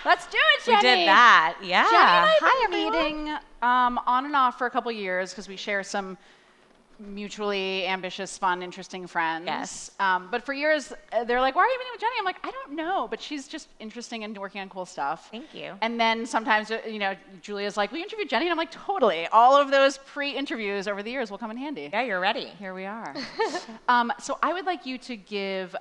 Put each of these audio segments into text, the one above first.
Let's do it, Jenny. We did that. Yeah. Jenny and I Hi, have been everyone. meeting on and off for a couple years because we share some mutually ambitious, fun, interesting friends. Yes. But for years, they're like, why are you meeting with Jenny? I'm like, I don't know, but she's just interesting and working on cool stuff. Thank you. And then sometimes, Julia's like, will you interview Jenny? And I'm like, totally. All of those pre-interviews over the years will come in handy. Yeah, you're ready. Here we are. So I would like you to give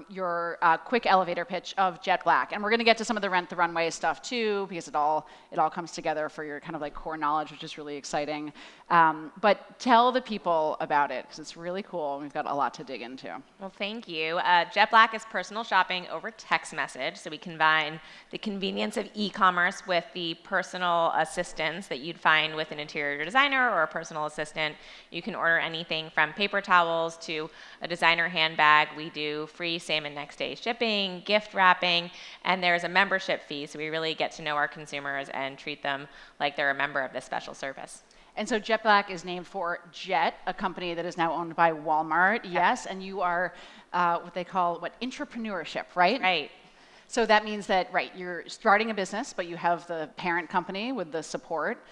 your quick elevator pitch of Jetblack. And we're going to get to some of the Rent the Runway stuff too, because it all comes together for your kind of like core knowledge, which is really exciting. But tell the people about it, because it's really cool, and we've got a lot to dig into. Well, thank you. Jetblack is personal shopping over text message, so we combine the convenience of e-commerce with the personal assistance that you'd find with an interior designer or a personal assistant. You can order anything from paper towels to a designer handbag. We do free same and next day shipping, gift wrapping, and there's a membership fee, so we really get to know our consumers and treat them like they're a member of this special service. And so Jetblack is named for Jet, a company that is now owned by Walmart. Yes, and you are what they call entrepreneurship, right? Right. So that means that, you're starting a business, but you have the parent company with the support.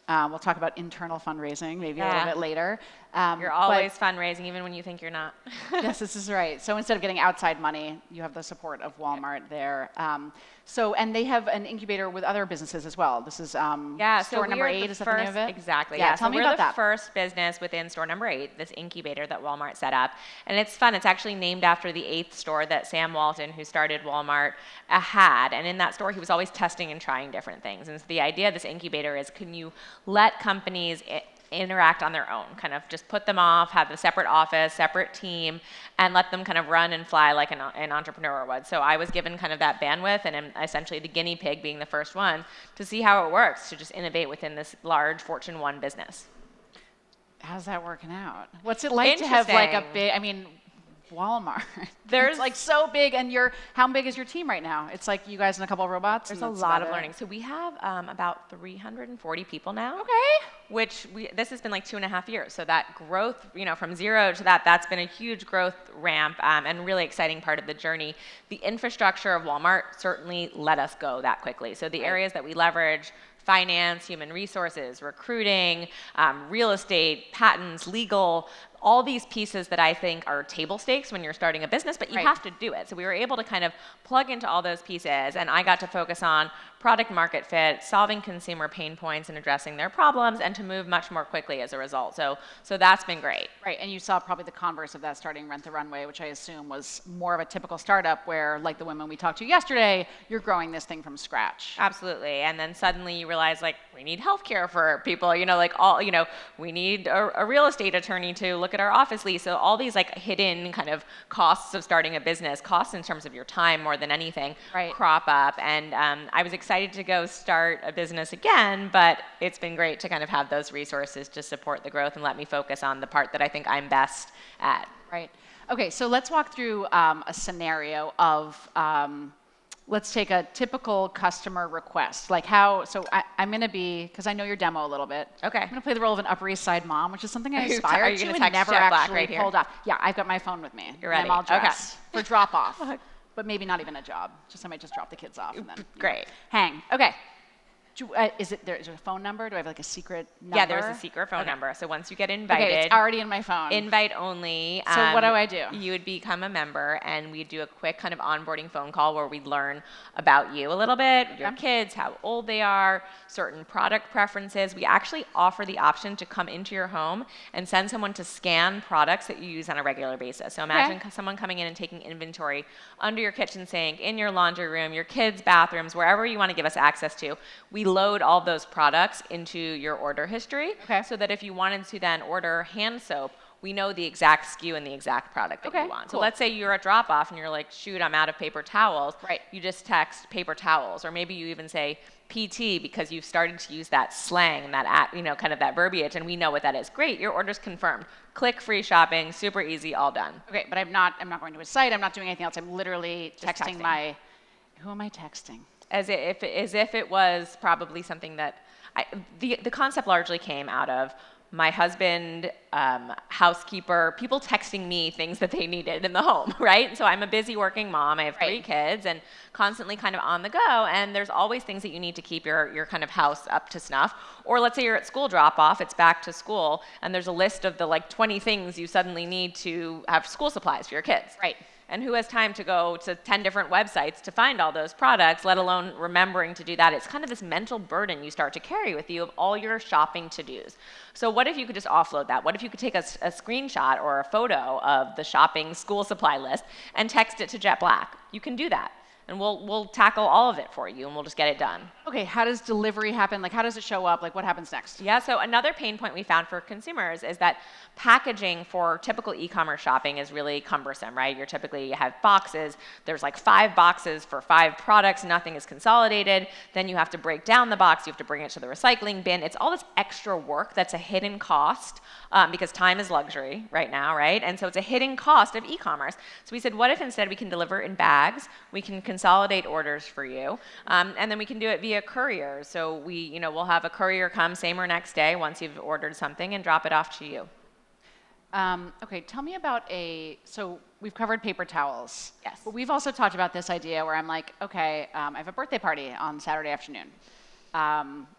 We'll talk about internal fundraising maybe a little bit later. You're always fundraising, even when you think you're not. Yes, this is right. So instead of getting outside money, you have the support of Walmart there. And they have an incubator with other businesses as well. This is store number 8, is that the name of it? Exactly, yeah. Tell me about that. We're the first business within store number 8, this incubator that Walmart set up. And it's fun. It's actually named after the 8th store that Sam Walton, who started Walmart, had. And in that store, he was always testing and trying different things. And so the idea of this incubator is, can you let companies interact on their own, kind of just put them off, have a separate office, separate team, and let them kind of run and fly like an entrepreneur would. So I was given kind of that bandwidth, and I'm essentially the guinea pig, being the first one to see how it works to just innovate within this large Fortune 1 business. How's that working out? What's it like to have like a big, Walmart. There's like so big, and how big is your team right now? It's like you guys and a couple of robots. There's a lot of learning. So we have about 340 people now. Okay. This has been like 2.5 years. So that growth, from zero to that's been a huge growth ramp and really exciting part of the journey. The infrastructure of Walmart certainly let us go that quickly. So the areas that we leverage: finance, human resources, recruiting, real estate, patents, legal, all these pieces that I think are table stakes when you're starting a business, but you have to do it. So we were able to kind of plug into all those pieces, and I got to focus on product market fit, solving consumer pain points and addressing their problems, and to move much more quickly as a result. So that's been great. Right, and you saw probably the converse of that starting Rent the Runway, which I assume was more of a typical startup where, like the women we talked to yesterday, you're growing this thing from scratch. Absolutely, and then suddenly you realize, we need healthcare for people, we need a real estate attorney to look at our office lease. So all these hidden kind of costs of starting a business, costs in terms of your time more than anything, crop up. And I was excited to go start a business again, but it's been great to kind of have those resources to support the growth and let me focus on the part that I think I'm best at. Right. Okay, so let's walk through a scenario of let's take a typical customer request. I'm going to be, because I know your demo a little bit. Okay. I'm going to play the role of an Upper East Side mom, which is something I aspire to and never Jetblack actually pulled off. Yeah, I've got my phone with me. You're ready. I'm all dressed for drop off, but maybe not even a job. I might just drop the kids off and then great. Hang. Okay. Is there a phone number? Do I have a secret number? Yeah, there's a secret phone number. So once you get invited. Okay, it's already in my phone. Invite only. So what do I do? You would become a member, and we do a quick kind of onboarding phone call where we learn about you a little bit, your kids, how old they are, certain product preferences. We actually offer the option to come into your home and send someone to scan products that you use on a regular basis. So imagine someone coming in and taking inventory under your kitchen sink, in your laundry room, your kids' bathrooms, wherever you want to give us access to. We load all those products into your order history so that if you wanted to then order hand soap, we know the exact SKU and the exact product that you want. So let's say you're at drop-off and you're like, shoot, I'm out of paper towels. You just text paper towels, or maybe you even say PT because you've started to use that slang and that kind of that verbiage, and we know what that is. Great, your order's confirmed. Click free shopping, super easy, all done. Okay, but I'm not going to a site. I'm not doing anything else. I'm literally texting my. Who am I texting? As if it was probably something that the concept largely came out of my husband, housekeeper, people texting me things that they needed in the home, right? And so I'm a busy working mom. I have 3 kids and constantly kind of on the go. And there's always things that you need to keep your kind of house up to snuff. Or let's say you're at school drop off, it's back to school, and there's a list of the like 20 things you suddenly need to have school supplies for your kids. Right. And who has time to go to 10 different websites to find all those products, let alone remembering to do that? It's kind of this mental burden you start to carry with you of all your shopping to-dos. So what if you could just offload that? What if you could take a screenshot or a photo of the shopping school supply list and text it to Jetblack? You can do that. And we'll tackle all of it for you, and we'll just get it done. Okay, how does delivery happen? Like, how does it show up? Like, what happens next? Yeah, so another pain point we found for consumers is that packaging for typical e-commerce shopping is really cumbersome, right? You have boxes. There's like 5 boxes for 5 products. Nothing is consolidated. Then you have to break down the box. You have to bring it to the recycling bin. It's all this extra work that's a hidden cost because time is luxury right now, right? And so it's a hidden cost of e-commerce. So we said, what if instead we can deliver in bags? We can consolidate orders for you, and then we can do it via courier. So we'll have a courier come same or next day once you've ordered something and drop it off to you. Okay, tell me about so we've covered paper towels. Yes. But we've also talked about this idea where I'm like, okay, I have a birthday party on Saturday afternoon.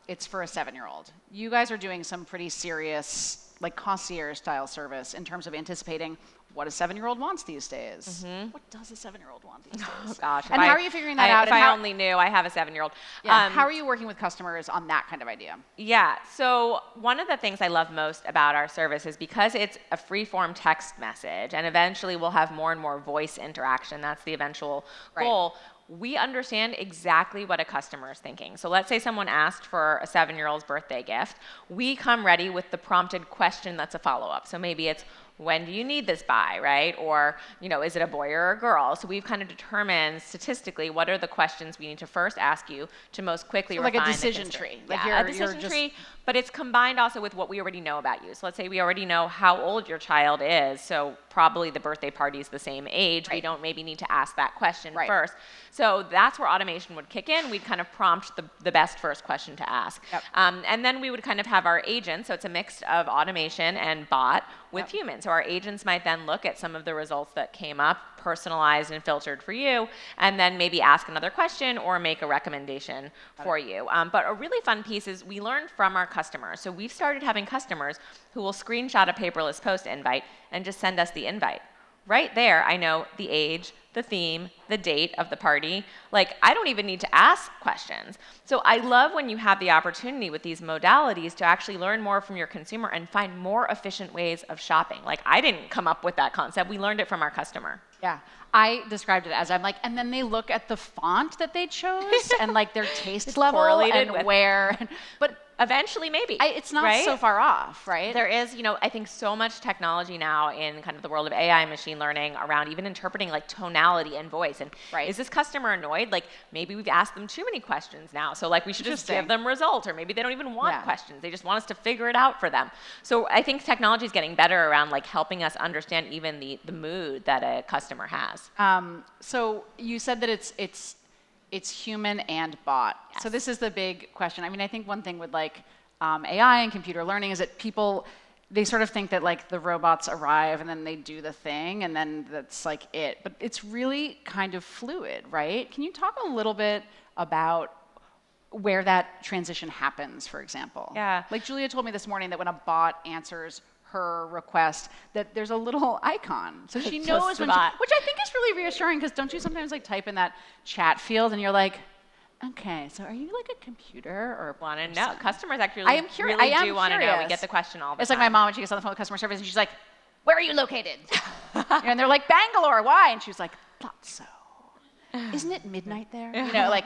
It's for a 7-year-old. You guys are doing some pretty serious, like concierge style service in terms of anticipating what a 7-year-old wants these days. Mm-hmm. What does a 7-year-old want these days? Oh gosh. And how are you figuring that out? If I only knew, I have a 7-year-old. Yeah, how are you working with customers on that kind of idea? Yeah, so one of the things I love most about our service is because it's a free-form text message, and eventually we'll have more and more voice interaction. That's the eventual goal. We understand exactly what a customer is thinking. So let's say someone asked for a 7-year-old's birthday gift. We come ready with the prompted question that's a follow-up. So maybe it's, when do you need this by, right? Or, is it a boy or a girl? So we've kind of determined statistically what are the questions we need to first ask you to most quickly refine. Like a decision tree. Yeah, a decision tree, but it's combined also with what we already know about you. So let's say we already know how old your child is, so probably the birthday party is the same age. Right. We don't maybe need to ask that question first. So that's where automation would kick in. We'd kind of prompt the best first question to ask. Yep. And then we would kind of have our agent, so it's a mix of automation and bot with humans. So our agents might then look at some of the results that came up, personalized and filtered for you, and then maybe ask another question or make a recommendation for you. But a really fun piece is we learned from our customers. So we've started having customers who will screenshot a paperless post invite and just send us the invite. Right there, I know the age, the theme, the date of the party. Like, I don't even need to ask questions. So I love when you have the opportunity with these modalities to actually learn more from your consumer and find more efficient ways of shopping. Like, I didn't come up with that concept. We learned it from our customer. Yeah. I described it as, I'm like, and then they look at the font that they chose and like their taste level and where. But eventually, maybe. It's not so far off, right? There is, I think so much technology now in kind of the world of AI and machine learning around even interpreting like tonality and voice. And is this customer annoyed? Like maybe we've asked them too many questions now. So like we should just give them results, or maybe they don't even want questions. They just want us to figure it out for them. So I think technology is getting better around like helping us understand even the mood that a customer has. So you said that it's human and bot. Yes. So this is the big question. I mean, I think one thing with like AI and computer learning is that people, they sort of think that like the robots arrive and then they do the thing and then that's like it. But it's really kind of fluid, right? Can you talk a little bit about where that transition happens, for example? Yeah. Like Julia told me this morning that when a bot answers her request, that there's a little icon. So she knows when which I think is really reassuring, because don't you sometimes like type in that chat field and you're like, okay, so are you like a computer or want to know? Customers actually I am curious. really do want to know. We get the question all the time. It's like my mom when she gets on the phone with customer service and she's like, where are you located? And they're like, Bangalore, why? And she's like, thought so. Isn't it midnight there? Like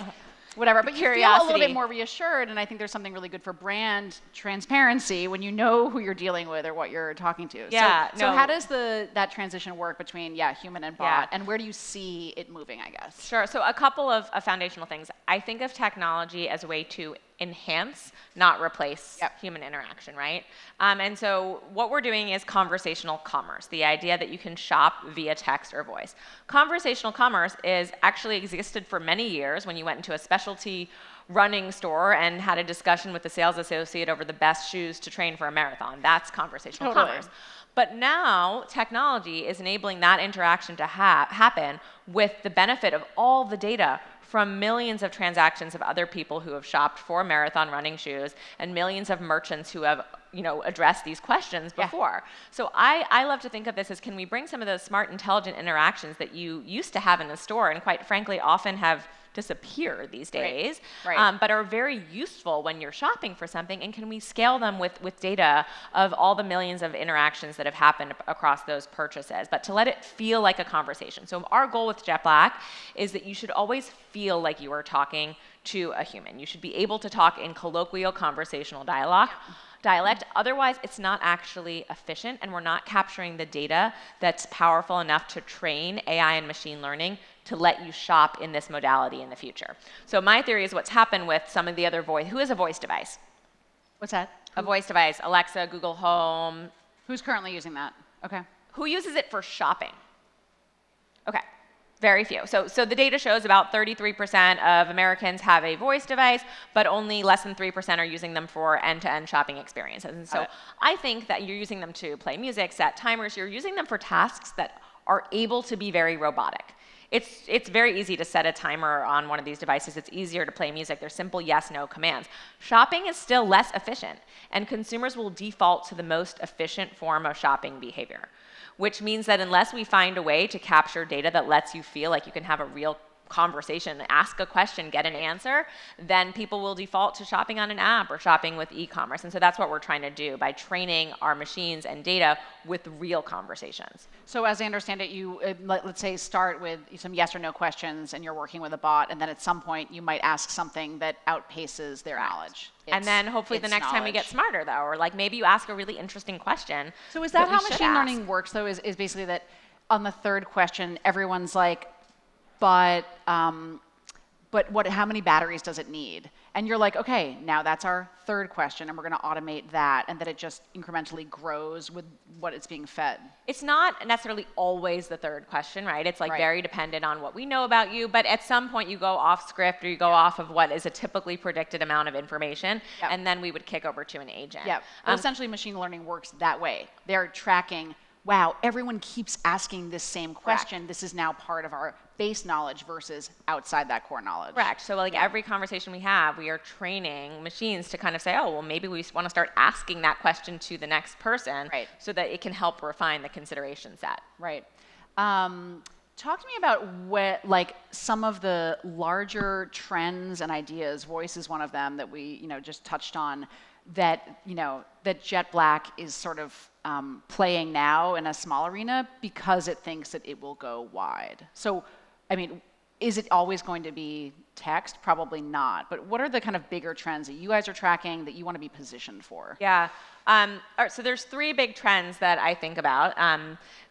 whatever, but you feel a little bit more reassured, and I think there's something really good for brand transparency when you know who you're dealing with or what you're talking to. Yeah. So how does that transition work between human and bot, and where do you see it moving, I guess? Sure. So a couple of foundational things. I think of technology as a way to enhance, not replace Yep. human interaction, right? And so what we're doing is conversational commerce, the idea that you can shop via text or voice. Conversational commerce is actually existed for many years when you went into a specialty running store and had a discussion with the sales associate over the best shoes to train for a marathon. That's conversational Totally. commerce. But now technology is enabling that interaction to happen with the benefit of all the data from millions of transactions of other people who have shopped for marathon running shoes and millions of merchants who have addressed these questions before. So I love to think of this as, can we bring some of those smart, intelligent interactions that you used to have in a store and quite frankly often have disappear these days, Right. but are very useful when you're shopping for something, and can we scale them with data of all the millions of interactions that have happened across those purchases, but to let it feel like a conversation. So our goal with Jetblack is that you should always feel like you are talking to a human. You should be able to talk in colloquial conversational dialect. Otherwise, it's not actually efficient, and we're not capturing the data that's powerful enough to train AI and machine learning to let you shop in this modality in the future. So my theory is what's happened with some of the other voice. Who has a voice device? What's that? A voice device, Alexa, Google Home. Who's currently using that? Okay. Who uses it for shopping? Okay. Very few. So the data shows about 33% of Americans have a voice device, but only less than 3% are using them for end-to-end shopping experiences. And so I think that you're using them to play music, set timers. You're using them for tasks that are able to be very robotic. It's very easy to set a timer on one of these devices. It's easier to play music. They're simple yes/no commands. Shopping is still less efficient, and consumers will default to the most efficient form of shopping behavior, which means that unless we find a way to capture data that lets you feel like you can have a real conversation, ask a question, get an answer, then people will default to shopping on an app or shopping with e-commerce. And so that's what we're trying to do by training our machines and data with real conversations. So as I understand it, you, let's say, start with some yes or no questions, and you're working with a bot, and then at some point you might ask something that outpaces their knowledge. And then hopefully the next time we get smarter, though, or like maybe you ask a really interesting question. So is that we how should machine ask. learning works, though, is basically that on the third question, everyone's like, but how many batteries does it need? And you're like, okay, now that's our third question, and we're going to automate that, and that it just incrementally grows with what it's being fed. It's not necessarily always the third question, right? It's like very dependent on what we know about you, but at some point you go off script or you go off of what is a typically predicted amount of information, and then we would kick over to an agent. Yeah, but essentially machine learning works that way. They're tracking, wow, everyone keeps asking this same question. Correct. This is now part of our base knowledge versus outside that core knowledge. Correct. So like every conversation we have, we are training machines to kind of say, oh, well, maybe we want to start asking that question to the next person so that it can help refine the consideration set. Right. Talk to me about what, like, some of the larger trends and ideas. Voice is one of them that we, just touched on. That that Jetblack is sort of playing now in a small arena because it thinks that it will go wide. So, I mean, is it always going to be text? Probably not. But what are the kind of bigger trends that you guys are tracking that you want to be positioned for? Yeah. All right, so there's three big trends that I think about.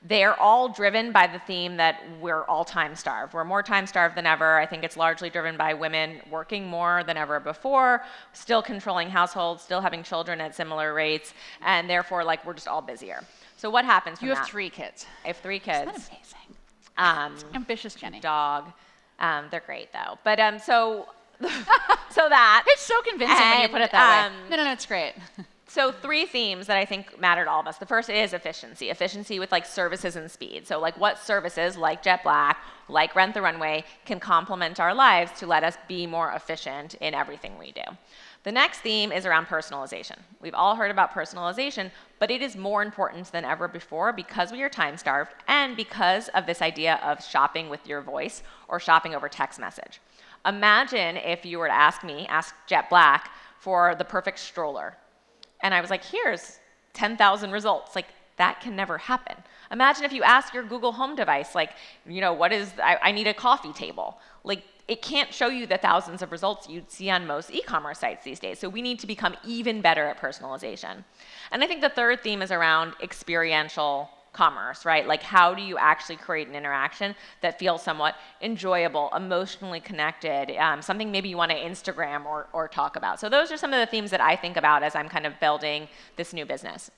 They're all driven by the theme that we're all time starved. We're more time starved than ever. I think it's largely driven by women working more than ever before, still controlling households, still having children at similar rates, and therefore, like, we're just all busier. So what happens from You that? have 3 kids. I have 3 kids. Isn't that amazing? Ambitious Jenny. Dog. They're great though. But so that. It's so convincing when you put it that way. No, it's great. So 3 themes that I think matter to all of us. The first is efficiency. Efficiency with like services and speed. So like what services like Jetblack, like Rent the Runway can complement our lives to let us be more efficient in everything we do. The next theme is around personalization. We've all heard about personalization, but it is more important than ever before because we are time starved and because of this idea of shopping with your voice or shopping over text message. Imagine if you were to ask Jetblack for the perfect stroller. And I was like, here's 10,000 results. Like, that can never happen. Imagine if you ask your Google Home device, like, I need a coffee table. Like, it can't show you the thousands of results you'd see on most e-commerce sites these days. So we need to become even better at personalization. And I think the third theme is around experiential commerce, right? Like, how do you actually create an interaction that feels somewhat enjoyable, emotionally connected, something maybe you want to Instagram or talk about. So those are some of the themes that I think about as I'm kind of building this new business.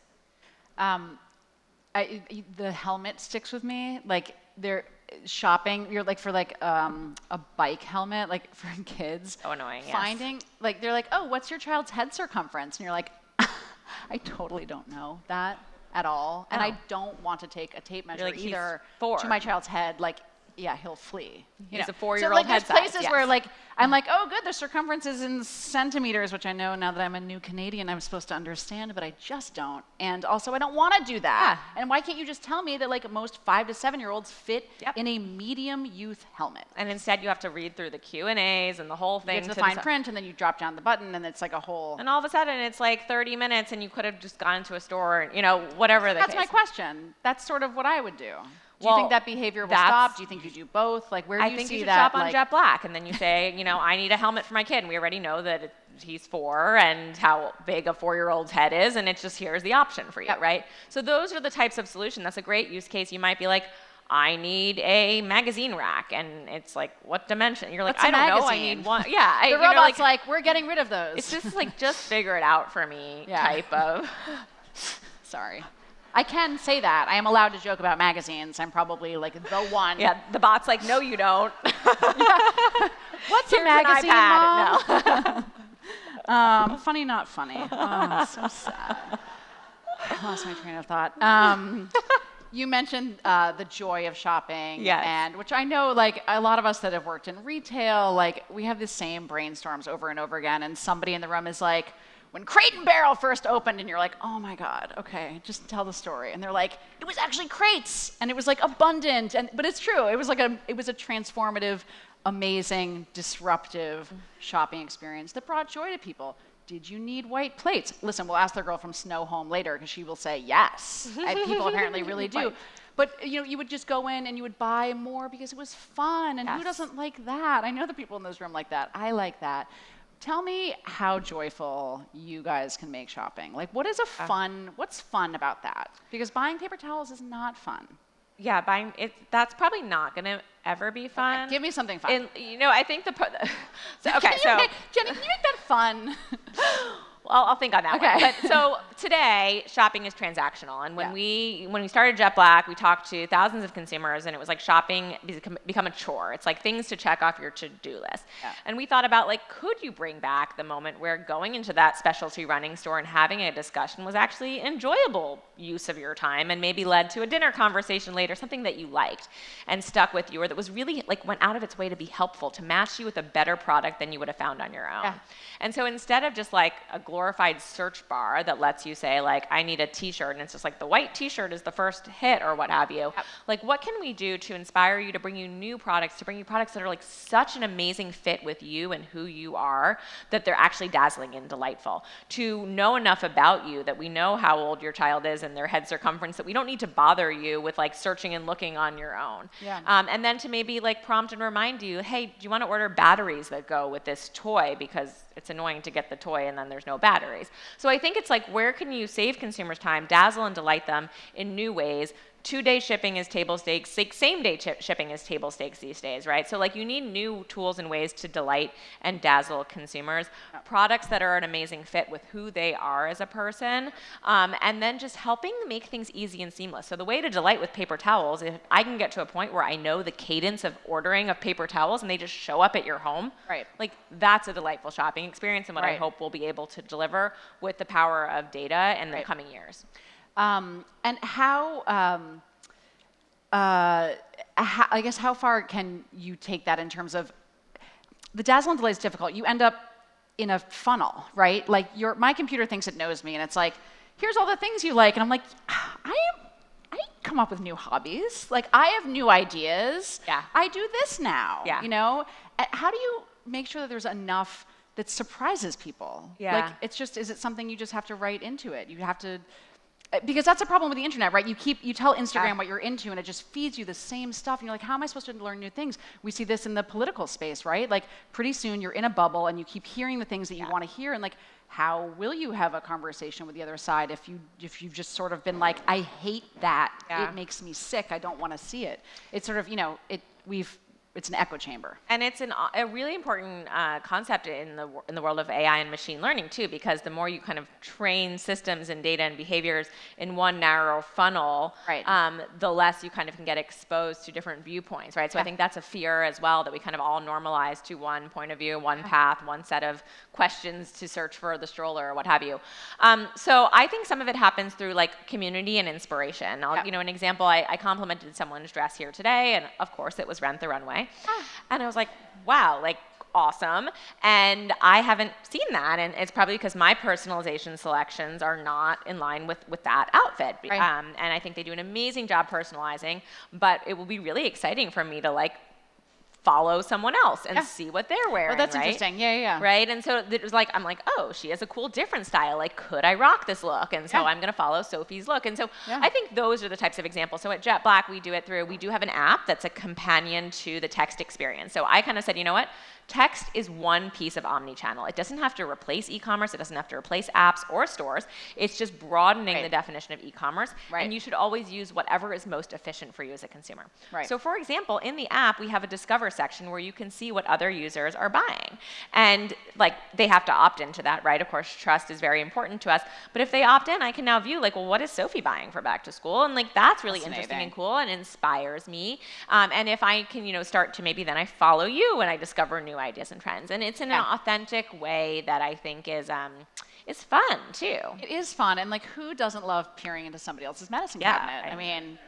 The helmet sticks with me. Like, they're shopping, you're like, for like a bike helmet, like for kids. So annoying, yes. Finding, like, they're like, oh, what's your child's head circumference? And you're like, I totally don't know that at all. And I don't want to take a tape measure like, either he's 4. to my child's head. Like, yeah, he'll flee. He's a 4-year-old So like, head there's size, places yes. where like, I'm like, oh good, the circumference is in centimeters, which I know now that I'm a new Canadian, I'm supposed to understand, but I just don't. And also I don't want to do that. Yeah. And why can't you just tell me that like most 5 to 7-year-olds fit Yep. in a medium youth helmet? And instead you have to read through the Q&As and the whole You thing. get to the fine print, and then you drop down the button, and it's like a whole... And all of a sudden it's like 30 minutes and you could have just gone to a store, and, you know, whatever the That's case. my question. That's sort of what I would do. Do Well, you think that behavior will that's- stop? Do you think you do both? Like, where do I you think see you should that? shop on Jetblack, and then you say, you know, I need a helmet for my kid, and we already know that he's 4 and how big a 4-year-old's head is, and it's just, here's the option for you, Yep. right? So those are the types of solution. That's a great use case. You might be like, I need a magazine rack, and it's like, what dimension? You're like, What's a I don't know, I magazine? need one. Yeah, The you know, robot's like, we're getting rid of those. it's just like, just figure it out for me type of. Sorry. I can say that. I am allowed to joke about magazines. I'm probably like the one. Yeah, the bot's like, no, you don't. What's Here's a magazine, an Mom? iPad. No. Funny, not funny. Oh, so sad. I lost my train of thought. You mentioned the joy of shopping, Yes. and which I know, like a lot of us that have worked in retail, like we have the same brainstorms over and over again, and somebody in the room is like, when Crate and Barrel first opened, and you're like, oh my God, okay, just tell the story. And they're like, it was actually crates, and it was like abundant, but it's true. It was like it was a transformative, amazing, disruptive shopping experience that brought joy to people. Did you need white plates? Listen, we'll ask the girl from Snow Home later, because she will say yes. People apparently really do. Right. But you know, you would just go in and you would buy more because it was fun, and who Yes. doesn't like that? I know the people in this room like that. I like that. Tell me how joyful you guys can make shopping. Like, what's fun about that? Because buying paper towels is not fun. Yeah, buying it. That's probably not gonna ever be fun. Give me something fun. And you know, I think so, okay, Jenny, can you make that fun? Well, I'll think on that Okay. one. But so today, shopping is transactional, and when Yeah. we started Jetblack, we talked to thousands of consumers, and it was like shopping become a chore. It's like things to check off your to-do list. Yeah. And we thought about, like, could you bring back the moment where going into that specialty running store and having a discussion was actually enjoyable use of your time, and maybe led to a dinner conversation later, something that you liked and stuck with you, or that was really like went out of its way to be helpful, to match you with a better product than you would have found on your own. Yeah. And so instead of just like a glorified search bar that lets you say, like, I need a t-shirt, and it's just like the white t-shirt is the first hit or what have you. Yep. Like, what can we do to inspire you, to bring you new products, to bring you products that are like such an amazing fit with you and who you are, that they're actually dazzling and delightful? To know enough about you that we know how old your child is and their head circumference, that we don't need to bother you with like searching and looking on your own. Yeah. And then to maybe like prompt and remind you, hey, do you want to order batteries that go with this toy, because it's annoying to get the toy and then there's no batteries. So I think it's like, where can you save consumers time, dazzle and delight them in new ways? 2-day shipping is table stakes. Like, same-day shipping is table stakes these days, right? So like, you need new tools and ways to delight and dazzle consumers. Products that are an amazing fit with who they are as a person, and then just helping make things easy and seamless. So the way to delight with paper towels, if I can get to a point where I know the cadence of ordering of paper towels and they just show up at your home, Right. like, that's a delightful shopping experience, and what I Right. hope we'll be able to deliver with the power of data in the Right. coming years. And I guess how far can you take that in terms of the dazzle and delay is difficult. You end up in a funnel, right? Like my computer thinks it knows me, and it's like, here's all the things you like, and I'm like, I come up with new hobbies. Like, I have new ideas. Yeah. I do this now. Yeah. You know, how do you make sure that there's enough that surprises people? Yeah. Like, it's just, is it something you just have to write into it? You have to. because that's a problem with the internet, right? You tell Instagram Yeah. what you're into, and it just feeds you the same stuff, and you're like, how am I supposed to learn new things? We see this in the political space, right? Like, pretty soon you're in a bubble, and you keep hearing the things that you want to hear, and like, how will you have a conversation with the other side if you've just sort of been like, I hate that, it makes me sick, I don't want to see it. It's sort of, it's an echo chamber. And it's a really important concept in the world of AI and machine learning too, because the more you kind of train systems and data and behaviors in one narrow funnel, Right. The less you kind of can get exposed to different viewpoints, right? So I think that's a fear as well, that we kind of all normalize to one point of view, one path, one set of questions to search for the stroller or what have you. So I think some of it happens through like community and inspiration. An example, I complimented someone's dress here today, and of course it was Rent the Runway. And I was like, wow, like awesome. And I haven't seen that. And it's probably because my personalization selections are not in line with that outfit. Right. And I think they do an amazing job personalizing, but it will be really exciting for me to like follow someone else and see what they're wearing. Oh, that's right? interesting. Yeah. Right? And so it was like, I'm like, oh, she has a cool different style. Like, could I rock this look? And so I'm going to follow Sophie's look. And so I think those are the types of examples. So at Jetblack, we do have an app that's a companion to the text experience. So I kind of said, you know what? Text is one piece of omnichannel. It doesn't have to replace e-commerce. It doesn't have to replace apps or stores. It's just broadening the definition of e-commerce. Right. And you should always use whatever is most efficient for you as a consumer. Right. So for example, in the app, we have a discover section where you can see what other users are buying. And like, they have to opt into that, right? Of course, trust is very important to us. But if they opt in, I can now view like, well, what is Sophie buying for back to school? And like, that's really interesting and cool and inspires me. And if I can, start to maybe then I follow you and I discover new ideas and trends. And it's in an authentic way that I think is fun too. It is fun, and like, who doesn't love peering into somebody else's medicine cabinet? I mean,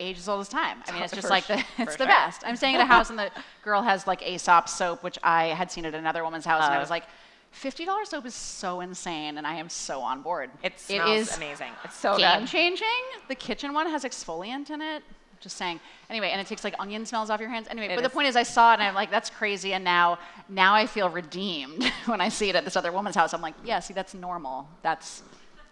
age as old as time. I mean, it's just like it's the best. I'm staying at a house, and the girl has like Aesop soap, which I had seen at another woman's house, and I was like, $50 soap is so insane, and I am so on board. It smells amazing. It's so game good. changing. The kitchen one has exfoliant in it. Just saying. Anyway, and it takes like onion smells off your hands. Anyway, but the point is, I saw it and I'm like, that's crazy. And now I feel redeemed when I see it at this other woman's house. I'm like, yeah, see, that's normal. That's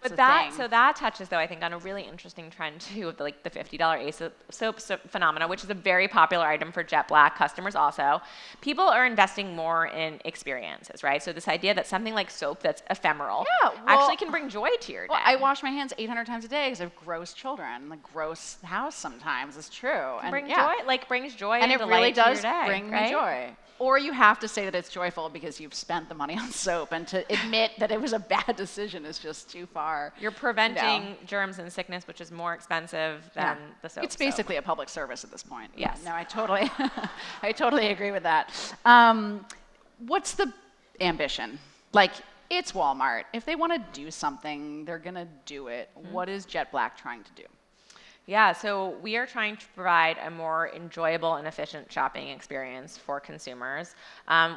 But that touches, though, I think, on a really interesting trend too, of like the $50 Aesop soap phenomena, which is a very popular item for Jetblack customers. Also, people are investing more in experiences, right? So this idea that something like soap that's ephemeral actually can bring joy to your day. Well, I wash my hands 800 times a day because I have gross children, like gross house. Sometimes it's true. And brings joy, and it really does to your day, bring right? me joy. Or you have to say that it's joyful because you've spent the money on soap, and to admit that it was a bad decision is just too far. You're preventing germs and sickness, which is more expensive than the soap. It's basically a public service at this point. Yes. No, I totally agree with that. What's the ambition? Like, it's Walmart. If they want to do something, they're going to do it. Mm-hmm. What is Jetblack trying to do? Yeah, so we are trying to provide a more enjoyable and efficient shopping experience for consumers.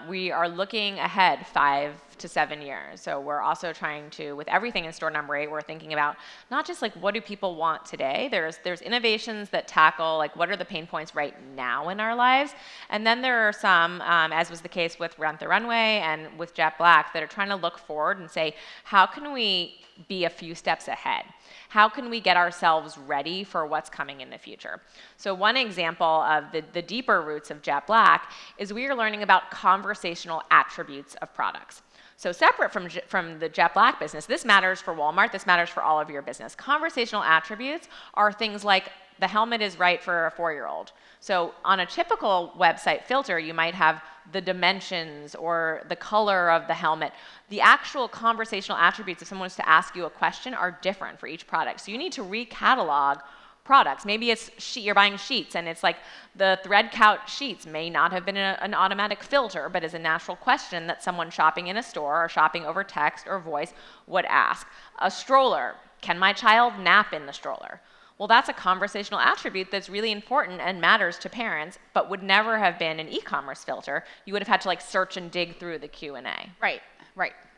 We are looking ahead 5 to 7 years. So we're also trying to, with everything in store number 8, we're thinking about not just like what do people want today. There's innovations that tackle like what are the pain points right now in our lives, and then there are some, as was the case with Rent the Runway and with Jetblack, that are trying to look forward and say, how can we be a few steps ahead? How can we get ourselves ready for what's coming in the future? So one example of the deeper roots of Jetblack is we are learning about conversational attributes of products. So separate from the Jetblack business, this matters for Walmart, this matters for all of your business. Conversational attributes are things like the helmet is right for a 4-year-old. So on a typical website filter, you might have the dimensions or the color of the helmet. The actual conversational attributes, if someone was to ask you a question, are different for each product. So you need to recatalog products. Maybe it's you're buying sheets, and it's like the thread couch sheets may not have been an automatic filter, but is a natural question that someone shopping in a store or shopping over text or voice would ask. A stroller, can my child nap in the stroller? Well, that's a conversational attribute that's really important and matters to parents, but would never have been an e-commerce filter. You would have had to like search and dig through the Q&A. Right.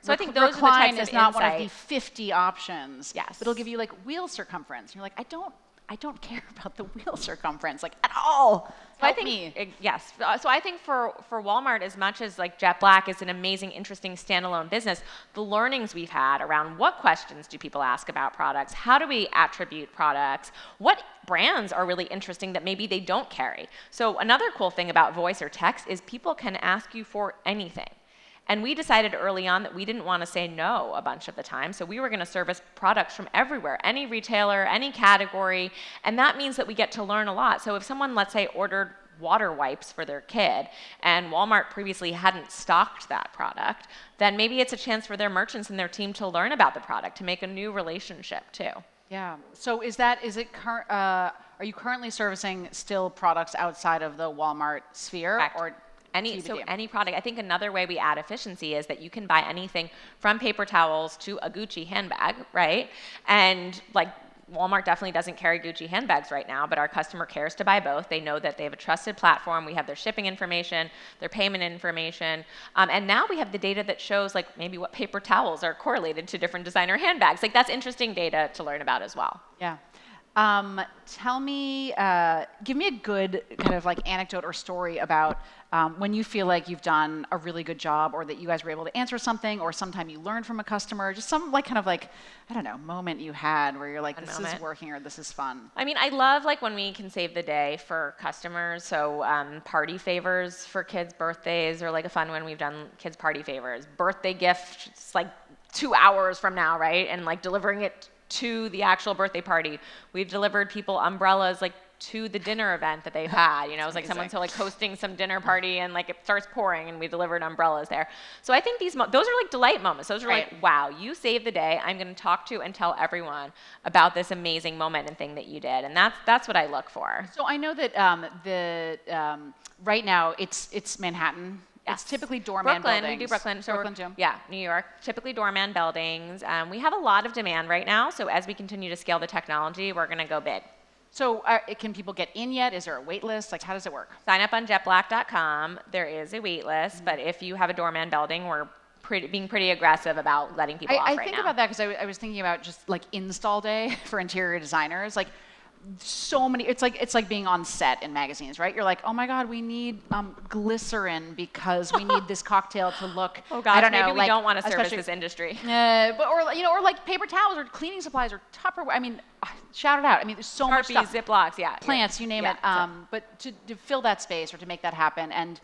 So I think those are the types of is not insight. one of the 50 options. Yes. But it'll give you like wheel circumference. And you're like, I don't I don't care about the wheel circumference, like at all. So Help I me. think, yes. So I think for Walmart, as much as like Jetblack is an amazing, interesting standalone business, the learnings we've had around what questions do people ask about products, how do we attribute products, what brands are really interesting that maybe they don't carry. So another cool thing about voice or text is people can ask you for anything. And we decided early on that we didn't want to say no a bunch of the time, so we were going to service products from everywhere, any retailer, any category, and that means that we get to learn a lot. So if someone, let's say, ordered water wipes for their kid, and Walmart previously hadn't stocked that product, then maybe it's a chance for their merchants and their team to learn about the product, to make a new relationship too. Yeah. So are you currently servicing still products outside of the Walmart sphere? Correct. Or any product. I think another way we add efficiency is that you can buy anything from paper towels to a Gucci handbag, right? And like Walmart definitely doesn't carry Gucci handbags right now, but our customer cares to buy both. They know that they have a trusted platform. We have their shipping information, their payment information, and now we have the data that shows like maybe what paper towels are correlated to different designer handbags. Like that's interesting data to learn about as well. Yeah. Tell me, give me a good kind of like anecdote or story about when you feel like you've done a really good job, or that you guys were able to answer something, or sometime you learned from a customer, just some like kind of like, I don't know, moment you had where you're like, this is working or this is fun. I mean, I love like when we can save the day for customers. So party favors for kids' birthdays are like a fun one. We've done kids' party favors. Birthday gifts, like 2 hours from now, right? And like delivering it to the actual birthday party. We've delivered people umbrellas like to the dinner event that they've had. You know, it's like someone's like hosting some dinner party and like it starts pouring and we delivered umbrellas there. So I think those are like delight moments. Those are like, wow, you saved the day. I'm going to talk to and tell everyone about this amazing moment and thing that you did. And that's what I look for. So I know that right now it's Manhattan. Yes. It's typically doorman buildings. We do Brooklyn. So Brooklyn too. Yeah, New York. Typically doorman buildings. We have a lot of demand right now. So as we continue to scale the technology, we're going to go big. So can people get in yet? Is there a wait list? Like, how does it work? Sign up on jetblack.com. There is a wait list, but if you have a doorman building, we're being pretty aggressive about letting people off right now. I think about that because I was thinking about just like install day for interior designers. Like, so many, it's like being on set in magazines, right? You're like, oh my God, we need glycerin because we need this cocktail to look. Oh gosh, I don't maybe know, we like, don't want to service this industry. or like paper towels or cleaning supplies or Tupperware. I mean, shout it out. I mean, there's so much stuff. Ziplocs, yeah. Plants, you name it. But to fill that space or to make that happen, and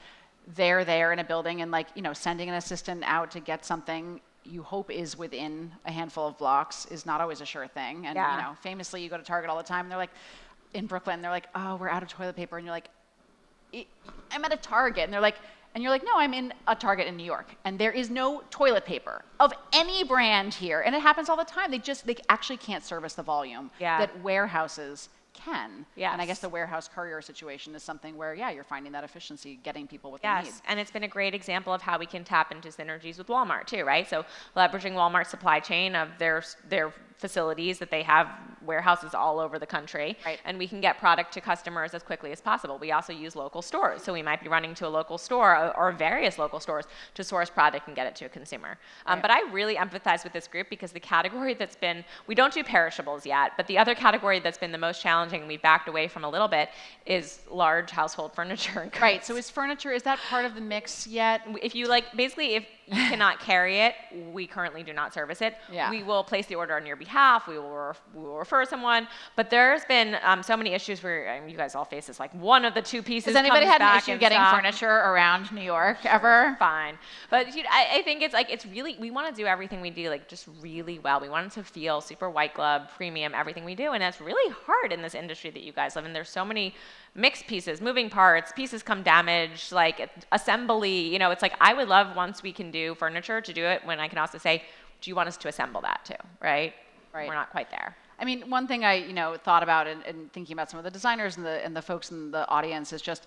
they're there in a building, and like, you know, sending an assistant out to get something you hope is within a handful of blocks is not always a sure thing. And, you know, famously, you go to Target all the time, and they're like, in Brooklyn, they're like, oh, we're out of toilet paper. And you're like, I'm at a Target. And they're like, and you're like, no, I'm in a Target in New York. And there is no toilet paper of any brand here. And it happens all the time. They actually can't service the volume that warehouses can. Yes. And I guess the warehouse courier situation is something where, you're finding that efficiency, getting people what they need. And it's been a great example of how we can tap into synergies with Walmart too, right? So leveraging Walmart's supply chain of their facilities that they have warehouses all over the country, and we can get product to customers as quickly as possible. We also use local stores, so we might be running to a local store or various local stores to source product and get it to a consumer. But I really empathize with this group because the category we don't do perishables yet, but the other category that's been the most challenging and we backed away from a little bit is large household furniture and goods. Right, so is that part of the mix yet? If you basically if you cannot carry it, we currently do not service it. We will place the order on your behalf. We will refer someone. But there's been so many issues where you guys all face this. Like one of the two pieces. Has anybody comes had an back issue getting furniture around New York ever? Fine, but I think it's really, we want to do everything we do just really well. We want it to feel super white glove, premium, everything we do, and that's really hard in this industry that you guys live in. There's so many mixed pieces, moving parts, pieces come damaged, like assembly. It's like I would love once we can do furniture to do it when I can also say, do you want us to assemble that too, right? We're not quite there. I mean, one thing I thought about in thinking about some of the designers and the folks in the audience is just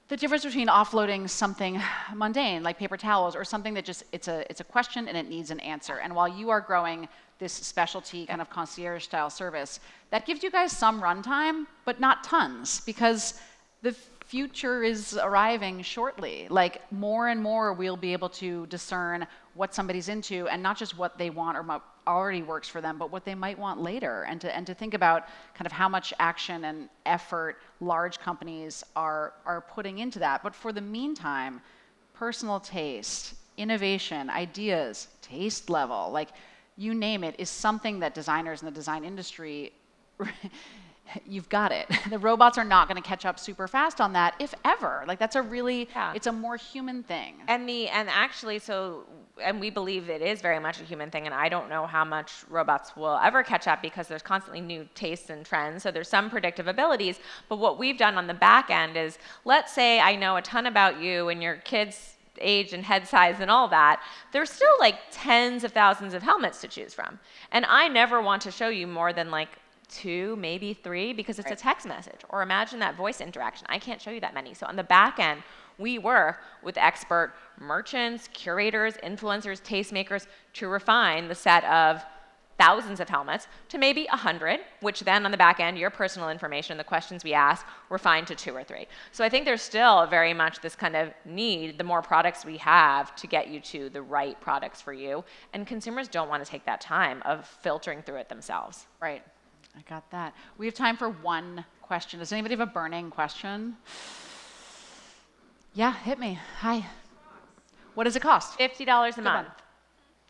the difference between offloading something mundane like paper towels or something that just it's a question and it needs an answer. And while you are growing this specialty kind of concierge style service, that gives you guys some runtime, but not tons, because the future is arriving shortly. Like more and more we'll be able to discern what somebody's into, and not just what they want or what already works for them, but what they might want later, and to think about kind of how much action and effort large companies are putting into that. But for the meantime, personal taste, innovation, ideas, taste level, like you name it, is something that designers in the design industry you've got it. The robots are not going to catch up super fast on that, if ever. Like that's a really, it's a more human thing. And actually, we believe it is very much a human thing, and I don't know how much robots will ever catch up because there's constantly new tastes and trends, so there's some predictive abilities. But what we've done on the back end is, let's say I know a ton about you and your kids' age and head size and all that, there's still like tens of thousands of helmets to choose from. And I never want to show you more than like 2, maybe 3, because it's a text message. Or imagine that voice interaction. I can't show you that many. So on the back end, we work with expert merchants, curators, influencers, tastemakers to refine the set of thousands of helmets to maybe 100, which then on the back end, your personal information, the questions we ask, refined to 2 or 3. So I think there's still very much this kind of need, the more products we have, to get you to the right products for you. And consumers don't want to take that time of filtering through it themselves. Right. I got that. We have time for one question. Does anybody have a burning question? Yeah, hit me. Hi. What does it cost? $50 a month.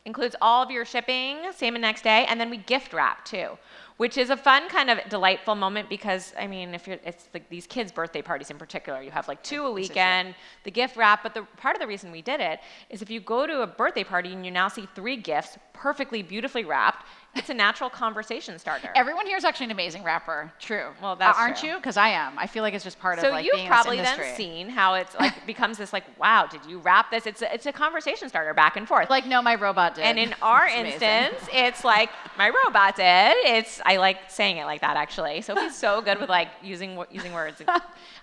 Includes all of your shipping, same and next day, and then we gift wrap too, which is a fun kind of delightful moment because, I mean, it's like these kids' birthday parties in particular, you have like 2 a weekend, the gift wrap, but part of the reason we did it is if you go to a birthday party and you now see 3 gifts perfectly, beautifully wrapped, it's a natural conversation starter. Everyone here is actually an amazing rapper. True. Well, that's aren't true. you? Because I am. I feel like it's just part of like being in this industry. So you've probably then seen how it's like becomes this like, wow, did you wrap this? It's a conversation starter back and forth. Like, no, my robot did. And in our instance, it's like my robot did. I like saying it like that actually. Sophie's so good with like using words.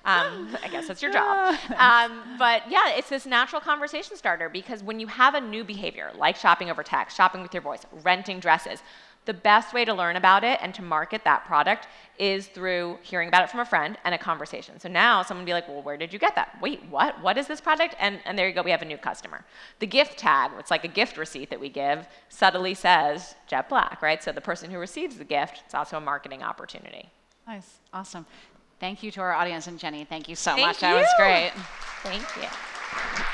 I guess that's your job. But yeah, it's this natural conversation starter because when you have a new behavior like shopping over text, shopping with your voice, renting dresses, the best way to learn about it and to market that product is through hearing about it from a friend and a conversation. So now someone would be like, well, where did you get that? Wait, what? What is this product? And there you go, we have a new customer. The gift tag, it's like a gift receipt that we give, subtly says Jetblack, right? So the person who receives the gift, it's also a marketing opportunity. Nice, awesome. Thank you to our audience, and Jenny, thank you so much. Thank you. That was great. Thank you.